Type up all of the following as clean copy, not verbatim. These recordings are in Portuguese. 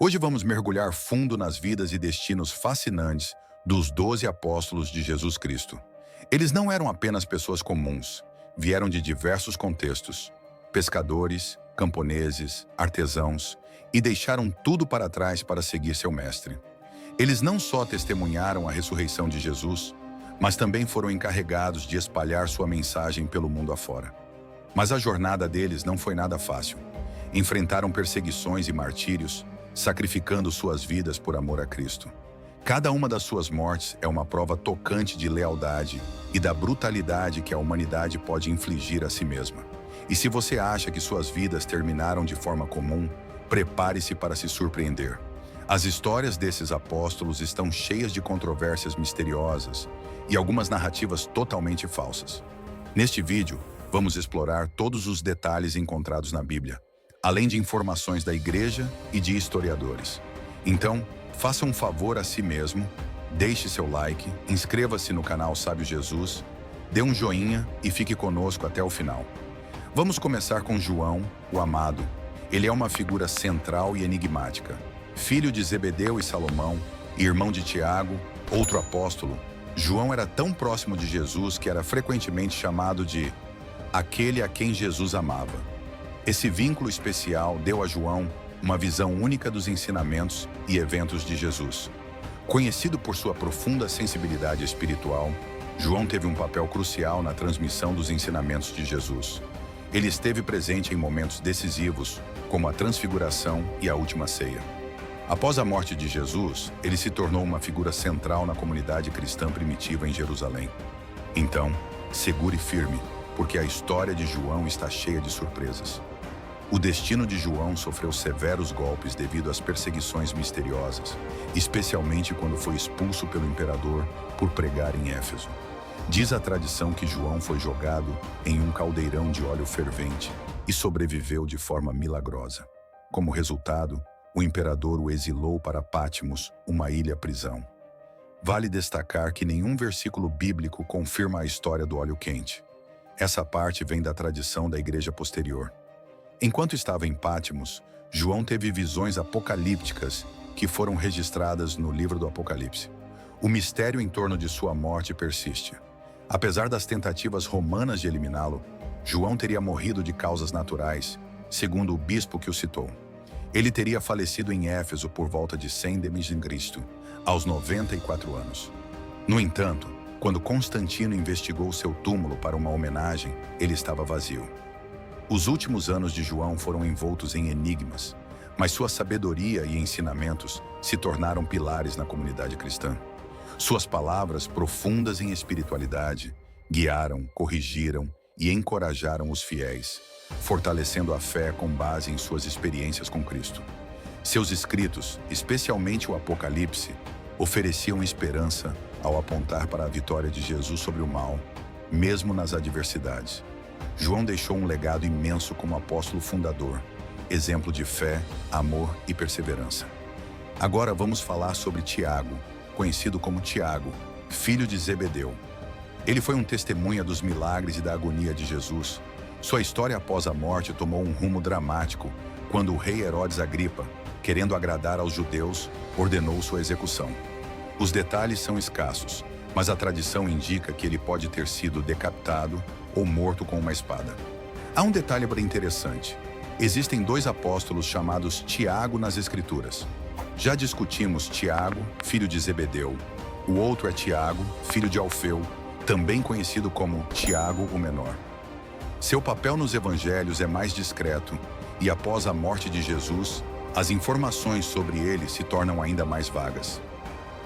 Hoje vamos mergulhar fundo nas vidas e destinos fascinantes dos 12 apóstolos de Jesus Cristo. Eles não eram apenas pessoas comuns, vieram de diversos contextos, pescadores, camponeses, artesãos, e deixaram tudo para trás para seguir seu mestre. Eles não só testemunharam a ressurreição de Jesus, mas também foram encarregados de espalhar sua mensagem pelo mundo afora. Mas a jornada deles não foi nada fácil. Enfrentaram perseguições e martírios, sacrificando suas vidas por amor a Cristo. Cada uma das suas mortes é uma prova tocante de lealdade e da brutalidade que a humanidade pode infligir a si mesma. E se você acha que suas vidas terminaram de forma comum, prepare-se para se surpreender. As histórias desses apóstolos estão cheias de controvérsias misteriosas e algumas narrativas totalmente falsas. Neste vídeo, vamos explorar todos os detalhes encontrados na Bíblia, além de informações da igreja e de historiadores. Então, faça um favor a si mesmo, deixe seu like, inscreva-se no canal Sábio Jesus, dê um joinha e fique conosco até o final. Vamos começar com João, o amado. Ele é uma figura central e enigmática. Filho de Zebedeu e Salomão, e irmão de Tiago, outro apóstolo, João era tão próximo de Jesus que era frequentemente chamado de aquele a quem Jesus amava. Esse vínculo especial deu a João uma visão única dos ensinamentos e eventos de Jesus. Conhecido por sua profunda sensibilidade espiritual, João teve um papel crucial na transmissão dos ensinamentos de Jesus. Ele esteve presente em momentos decisivos, como a Transfiguração e a Última Ceia. Após a morte de Jesus, ele se tornou uma figura central na comunidade cristã primitiva em Jerusalém. Então, segure firme, porque a história de João está cheia de surpresas. O destino de João sofreu severos golpes devido às perseguições misteriosas, especialmente quando foi expulso pelo imperador por pregar em Éfeso. Diz a tradição que João foi jogado em um caldeirão de óleo fervente e sobreviveu de forma milagrosa. Como resultado, o imperador o exilou para Patmos, uma ilha-prisão. Vale destacar que nenhum versículo bíblico confirma a história do óleo quente. Essa parte vem da tradição da igreja posterior. Enquanto estava em Patmos, João teve visões apocalípticas que foram registradas no livro do Apocalipse. O mistério em torno de sua morte persiste. Apesar das tentativas romanas de eliminá-lo, João teria morrido de causas naturais, segundo o bispo que o citou. Ele teria falecido em Éfeso por volta de 100 d.C., aos 94 anos. No entanto, quando Constantino investigou seu túmulo para uma homenagem, ele estava vazio. Os últimos anos de João foram envoltos em enigmas, mas sua sabedoria e ensinamentos se tornaram pilares na comunidade cristã. Suas palavras, profundas em espiritualidade, guiaram, corrigiram e encorajaram os fiéis, fortalecendo a fé com base em suas experiências com Cristo. Seus escritos, especialmente o Apocalipse, ofereciam esperança ao apontar para a vitória de Jesus sobre o mal, mesmo nas adversidades. João deixou um legado imenso como apóstolo fundador, exemplo de fé, amor e perseverança. Agora vamos falar sobre Tiago, conhecido como Tiago, filho de Zebedeu. Ele foi um testemunha dos milagres e da agonia de Jesus. Sua história após a morte tomou um rumo dramático quando o rei Herodes Agripa, querendo agradar aos judeus, ordenou sua execução. Os detalhes são escassos, mas a tradição indica que ele pode ter sido decapitado ou morto com uma espada. Há um detalhe interessante. Existem dois apóstolos chamados Tiago nas Escrituras. Já discutimos Tiago, filho de Zebedeu. O outro é Tiago, filho de Alfeu, também conhecido como Tiago o Menor. Seu papel nos evangelhos é mais discreto e após a morte de Jesus, as informações sobre ele se tornam ainda mais vagas.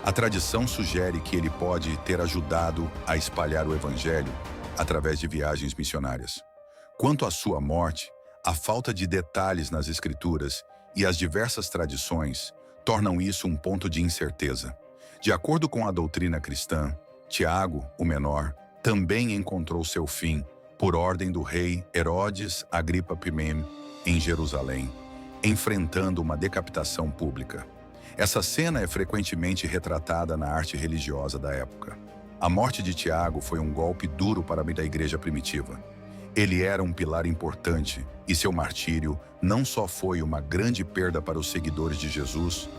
A tradição sugere que ele pode ter ajudado a espalhar o evangelho através de viagens missionárias. Quanto à sua morte, a falta de detalhes nas escrituras e as diversas tradições tornam isso um ponto de incerteza. De acordo com a doutrina cristã, Tiago, o Menor, também encontrou seu fim por ordem do rei Herodes Agripa I em Jerusalém, enfrentando uma decapitação pública. Essa cena é frequentemente retratada na arte religiosa da época. A morte de Tiago foi um golpe duro para a igreja primitiva. Ele era um pilar importante e seu martírio não só foi uma grande perda para os seguidores de Jesus,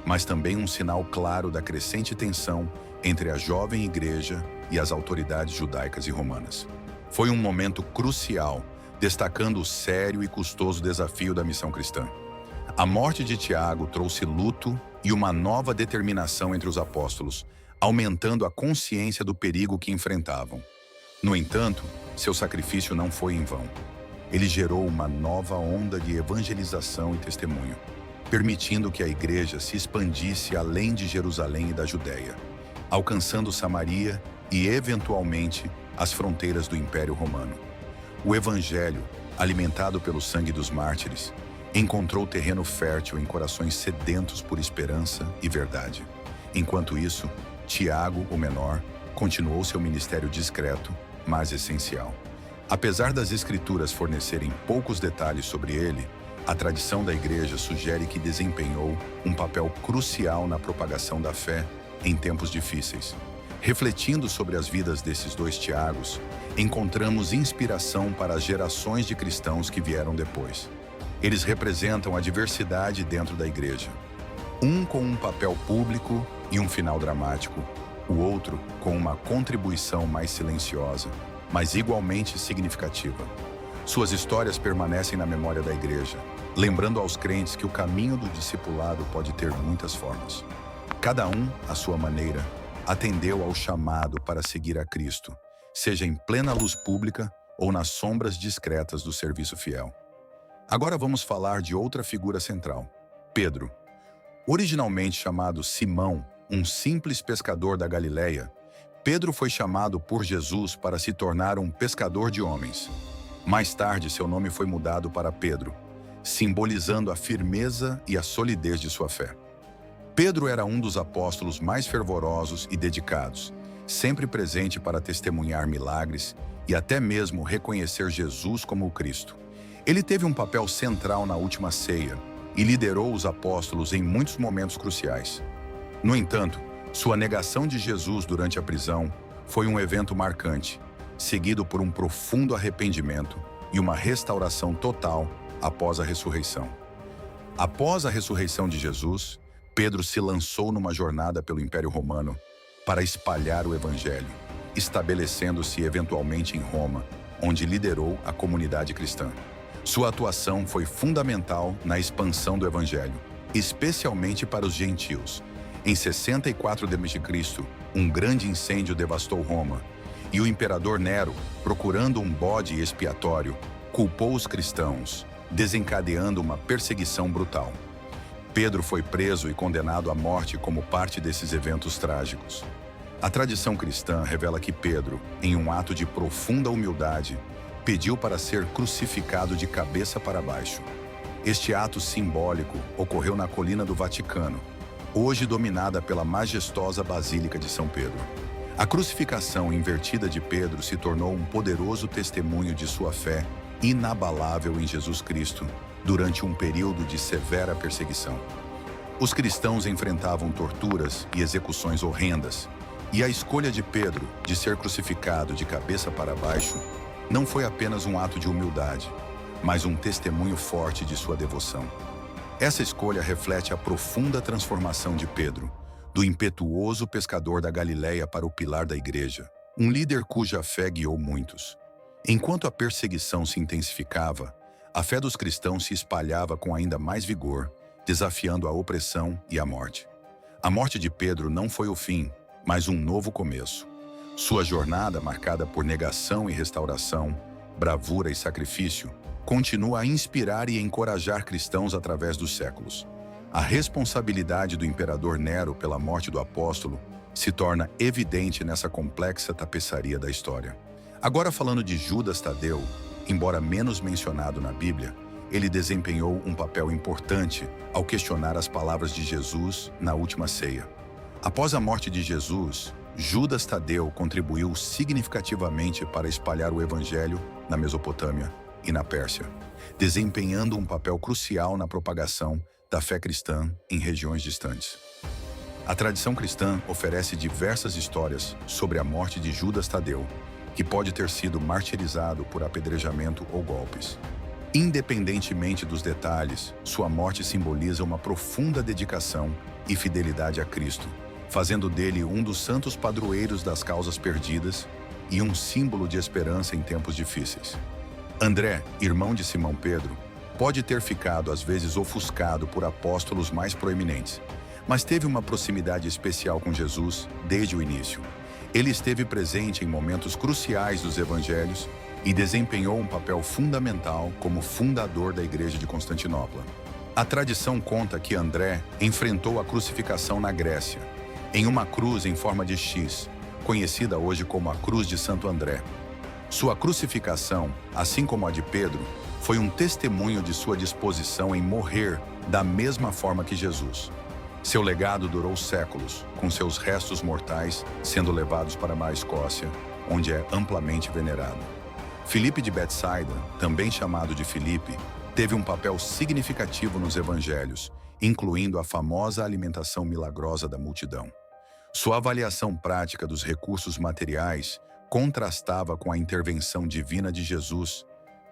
mas também um sinal claro da crescente tensão entre a jovem igreja e as autoridades judaicas e romanas. Foi um momento crucial, destacando o sério e custoso desafio da missão cristã. A morte de Tiago trouxe luto e uma nova determinação entre os apóstolos, aumentando a consciência do perigo que enfrentavam. No entanto, seu sacrifício não foi em vão. Ele gerou uma nova onda de evangelização e testemunho, permitindo que a igreja se expandisse além de Jerusalém e da Judéia, alcançando Samaria e, eventualmente, as fronteiras do Império Romano. O evangelho, alimentado pelo sangue dos mártires, encontrou terreno fértil em corações sedentos por esperança e verdade. Enquanto isso, Tiago, o menor, continuou seu ministério discreto, mas essencial. Apesar das escrituras fornecerem poucos detalhes sobre ele, a tradição da igreja sugere que desempenhou um papel crucial na propagação da fé em tempos difíceis. Refletindo sobre as vidas desses dois Tiagos, encontramos inspiração para as gerações de cristãos que vieram depois. Eles representam a diversidade dentro da igreja. Um com um papel público e um final dramático, o outro com uma contribuição mais silenciosa, mas igualmente significativa. Suas histórias permanecem na memória da igreja, lembrando aos crentes que o caminho do discipulado pode ter muitas formas. Cada um, à sua maneira, atendeu ao chamado para seguir a Cristo, seja em plena luz pública ou nas sombras discretas do serviço fiel. Agora vamos falar de outra figura central, Pedro. Originalmente chamado Simão, um simples pescador da Galileia, Pedro foi chamado por Jesus para se tornar um pescador de homens. Mais tarde, seu nome foi mudado para Pedro, simbolizando a firmeza e a solidez de sua fé. Pedro era um dos apóstolos mais fervorosos e dedicados, sempre presente para testemunhar milagres e até mesmo reconhecer Jesus como o Cristo. Ele teve um papel central na última ceia e liderou os apóstolos em muitos momentos cruciais. No entanto, sua negação de Jesus durante a prisão foi um evento marcante, seguido por um profundo arrependimento e uma restauração total após a ressurreição. Após a ressurreição de Jesus, Pedro se lançou numa jornada pelo Império Romano para espalhar o Evangelho, estabelecendo-se eventualmente em Roma, onde liderou a comunidade cristã. Sua atuação foi fundamental na expansão do Evangelho, especialmente para os gentios. Em 64 d.C., um grande incêndio devastou Roma, e o imperador Nero, procurando um bode expiatório, culpou os cristãos, desencadeando uma perseguição brutal. Pedro foi preso e condenado à morte como parte desses eventos trágicos. A tradição cristã revela que Pedro, em um ato de profunda humildade, pediu para ser crucificado de cabeça para baixo. Este ato simbólico ocorreu na colina do Vaticano, hoje dominada pela majestosa Basílica de São Pedro. A crucificação invertida de Pedro se tornou um poderoso testemunho de sua fé inabalável em Jesus Cristo durante um período de severa perseguição. Os cristãos enfrentavam torturas e execuções horrendas, e a escolha de Pedro de ser crucificado de cabeça para baixo não foi apenas um ato de humildade, mas um testemunho forte de sua devoção. Essa escolha reflete a profunda transformação de Pedro, do impetuoso pescador da Galileia para o pilar da igreja, um líder cuja fé guiou muitos. Enquanto a perseguição se intensificava, a fé dos cristãos se espalhava com ainda mais vigor, desafiando a opressão e a morte. A morte de Pedro não foi o fim, mas um novo começo. Sua jornada, marcada por negação e restauração, bravura e sacrifício, continua a inspirar e encorajar cristãos através dos séculos. A responsabilidade do imperador Nero pela morte do apóstolo se torna evidente nessa complexa tapeçaria da história. Agora falando de Judas Tadeu, embora menos mencionado na Bíblia, ele desempenhou um papel importante ao questionar as palavras de Jesus na última ceia. Após a morte de Jesus, Judas Tadeu contribuiu significativamente para espalhar o Evangelho na Mesopotâmia e na Pérsia, desempenhando um papel crucial na propagação da fé cristã em regiões distantes. A tradição cristã oferece diversas histórias sobre a morte de Judas Tadeu, que pode ter sido martirizado por apedrejamento ou golpes. Independentemente dos detalhes, sua morte simboliza uma profunda dedicação e fidelidade a Cristo, fazendo dele um dos santos padroeiros das causas perdidas e um símbolo de esperança em tempos difíceis. André, irmão de Simão Pedro, pode ter ficado às vezes ofuscado por apóstolos mais proeminentes, mas teve uma proximidade especial com Jesus desde o início. Ele esteve presente em momentos cruciais dos evangelhos e desempenhou um papel fundamental como fundador da Igreja de Constantinopla. A tradição conta que André enfrentou a crucificação na Grécia, em uma cruz em forma de X, conhecida hoje como a Cruz de Santo André. Sua crucificação, assim como a de Pedro, foi um testemunho de sua disposição em morrer da mesma forma que Jesus. Seu legado durou séculos, com seus restos mortais sendo levados para a Escócia, onde é amplamente venerado. Filipe de Betsaida, também chamado de Filipe, teve um papel significativo nos evangelhos, incluindo a famosa alimentação milagrosa da multidão. Sua avaliação prática dos recursos materiais contrastava com a intervenção divina de Jesus,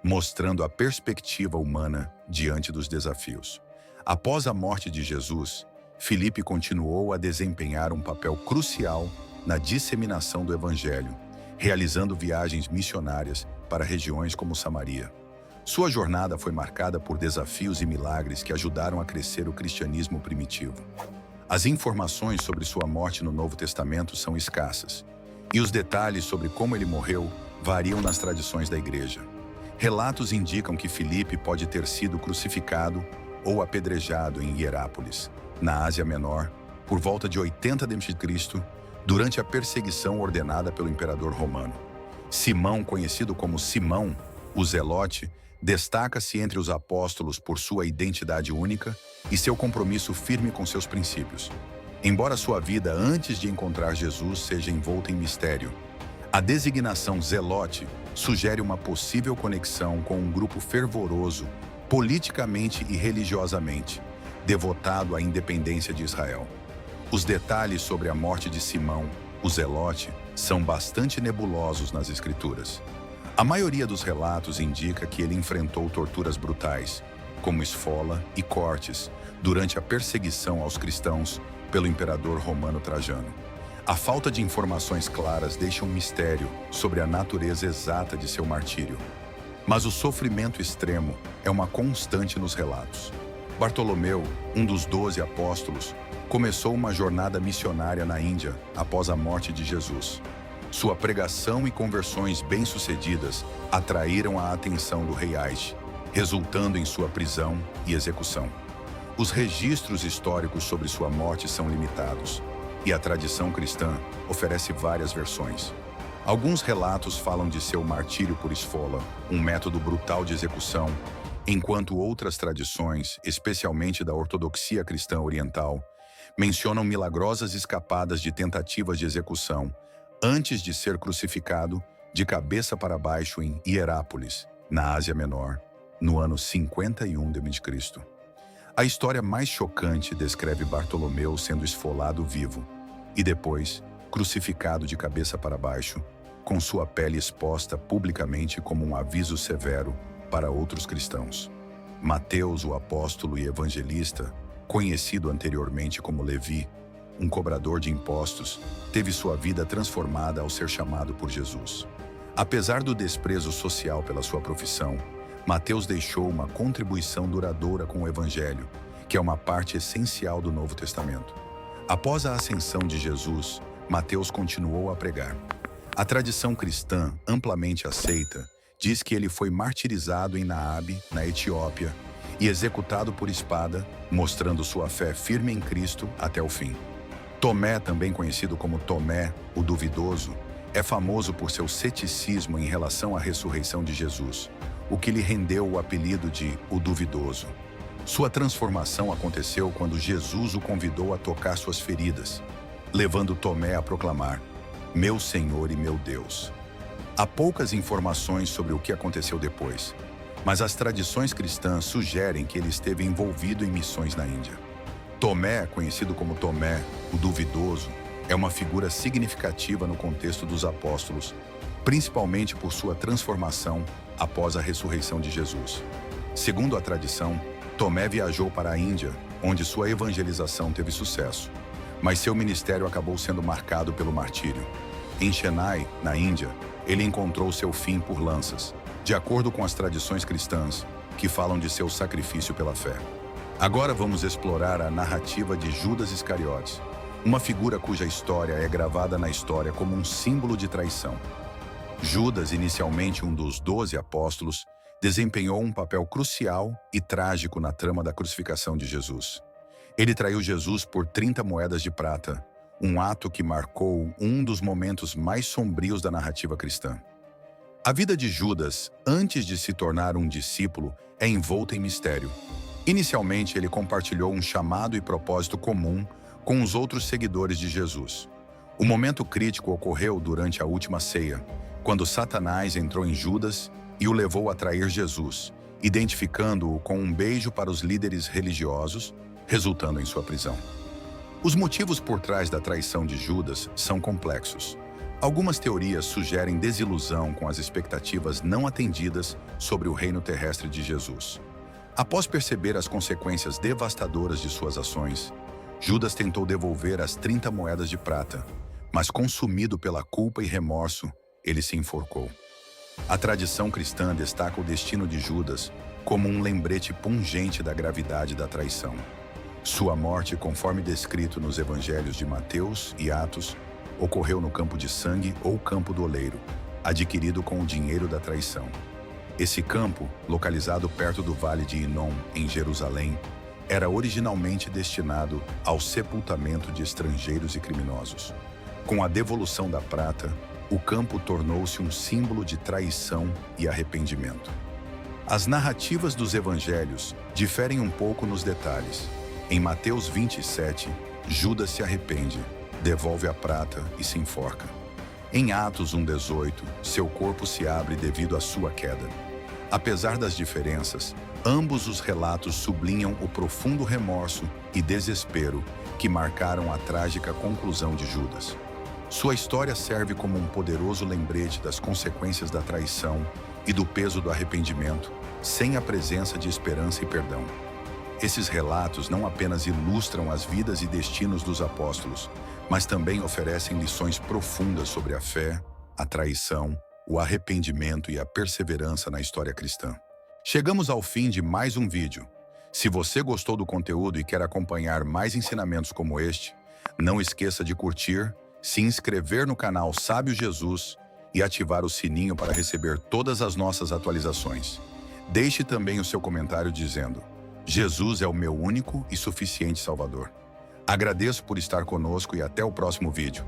mostrando a perspectiva humana diante dos desafios. Após a morte de Jesus, Filipe continuou a desempenhar um papel crucial na disseminação do Evangelho, realizando viagens missionárias para regiões como Samaria. Sua jornada foi marcada por desafios e milagres que ajudaram a crescer o cristianismo primitivo. As informações sobre sua morte no Novo Testamento são escassas, e os detalhes sobre como ele morreu variam nas tradições da Igreja. Relatos indicam que Filipe pode ter sido crucificado ou apedrejado em Hierápolis, na Ásia Menor, por volta de 80 d.C., durante a perseguição ordenada pelo imperador romano. Simão, conhecido como Simão, o Zelote, destaca-se entre os apóstolos por sua identidade única e seu compromisso firme com seus princípios. Embora sua vida antes de encontrar Jesus seja envolta em mistério, a designação Zelote sugere uma possível conexão com um grupo fervoroso, politicamente e religiosamente, devotado à independência de Israel. Os detalhes sobre a morte de Simão, o Zelote, são bastante nebulosos nas Escrituras. A maioria dos relatos indica que ele enfrentou torturas brutais, como esfola e cortes, durante a perseguição aos cristãos pelo imperador romano Trajano. A falta de informações claras deixa um mistério sobre a natureza exata de seu martírio. Mas o sofrimento extremo é uma constante nos relatos. Bartolomeu, um dos 12 apóstolos, começou uma jornada missionária na Índia após a morte de Jesus. Sua pregação e conversões bem-sucedidas atraíram a atenção do rei Aíche, resultando em sua prisão e execução. Os registros históricos sobre sua morte são limitados, e a tradição cristã oferece várias versões. Alguns relatos falam de seu martírio por esfola, um método brutal de execução, enquanto outras tradições, especialmente da ortodoxia cristã oriental, mencionam milagrosas escapadas de tentativas de execução antes de ser crucificado de cabeça para baixo em Hierápolis, na Ásia Menor, no ano 51 d.C. A história mais chocante descreve Bartolomeu sendo esfolado vivo e depois crucificado de cabeça para baixo, com sua pele exposta publicamente como um aviso severo para outros cristãos. Mateus, o apóstolo e evangelista, conhecido anteriormente como Levi, um cobrador de impostos, teve sua vida transformada ao ser chamado por Jesus. Apesar do desprezo social pela sua profissão, Mateus deixou uma contribuição duradoura com o Evangelho, que é uma parte essencial do Novo Testamento. Após a ascensão de Jesus, Mateus continuou a pregar. A tradição cristã, amplamente aceita, diz que ele foi martirizado em Naabe, na Etiópia, e executado por espada, mostrando sua fé firme em Cristo até o fim. Tomé, também conhecido como Tomé, o Duvidoso, é famoso por seu ceticismo em relação à ressurreição de Jesus, o que lhe rendeu o apelido de o Duvidoso. Sua transformação aconteceu quando Jesus o convidou a tocar suas feridas, levando Tomé a proclamar: "Meu Senhor e meu Deus". Há poucas informações sobre o que aconteceu depois, mas as tradições cristãs sugerem que ele esteve envolvido em missões na Índia. Tomé, conhecido como Tomé, o Duvidoso, é uma figura significativa no contexto dos apóstolos, principalmente por sua transformação após a ressurreição de Jesus. Segundo a tradição, Tomé viajou para a Índia, onde sua evangelização teve sucesso, mas seu ministério acabou sendo marcado pelo martírio. Em Chennai, na Índia, ele encontrou seu fim por lanças, de acordo com as tradições cristãs, que falam de seu sacrifício pela fé. Agora vamos explorar a narrativa de Judas Iscariotes, uma figura cuja história é gravada na história como um símbolo de traição. Judas, inicialmente um dos 12 apóstolos, desempenhou um papel crucial e trágico na trama da crucificação de Jesus. Ele traiu Jesus por 30 moedas de prata, um ato que marcou um dos momentos mais sombrios da narrativa cristã. A vida de Judas, antes de se tornar um discípulo, é envolta em mistério. Inicialmente, ele compartilhou um chamado e propósito comum com os outros seguidores de Jesus. O momento crítico ocorreu durante a última ceia, quando Satanás entrou em Judas e o levou a trair Jesus, identificando-o com um beijo para os líderes religiosos, resultando em sua prisão. Os motivos por trás da traição de Judas são complexos. Algumas teorias sugerem desilusão com as expectativas não atendidas sobre o reino terrestre de Jesus. Após perceber as consequências devastadoras de suas ações, Judas tentou devolver as 30 moedas de prata, mas consumido pela culpa e remorso, ele se enforcou. A tradição cristã destaca o destino de Judas como um lembrete pungente da gravidade da traição. Sua morte, conforme descrito nos evangelhos de Mateus e Atos, ocorreu no campo de sangue ou campo do oleiro, adquirido com o dinheiro da traição. Esse campo, localizado perto do Vale de Inom, em Jerusalém, era originalmente destinado ao sepultamento de estrangeiros e criminosos. Com a devolução da prata, o campo tornou-se um símbolo de traição e arrependimento. As narrativas dos evangelhos diferem um pouco nos detalhes. Em Mateus 27, Judas se arrepende, devolve a prata e se enforca. Em Atos 1,18, seu corpo se abre devido à sua queda. Apesar das diferenças, ambos os relatos sublinham o profundo remorso e desespero que marcaram a trágica conclusão de Judas. Sua história serve como um poderoso lembrete das consequências da traição e do peso do arrependimento, sem a presença de esperança e perdão. Esses relatos não apenas ilustram as vidas e destinos dos apóstolos, mas também oferecem lições profundas sobre a fé, a traição, o arrependimento e a perseverança na história cristã. Chegamos ao fim de mais um vídeo. Se você gostou do conteúdo e quer acompanhar mais ensinamentos como este, não esqueça de curtir, se inscrever no canal Sábio Jesus e ativar o sininho para receber todas as nossas atualizações. Deixe também o seu comentário dizendo: Jesus é o meu único e suficiente Salvador. Agradeço por estar conosco e até o próximo vídeo.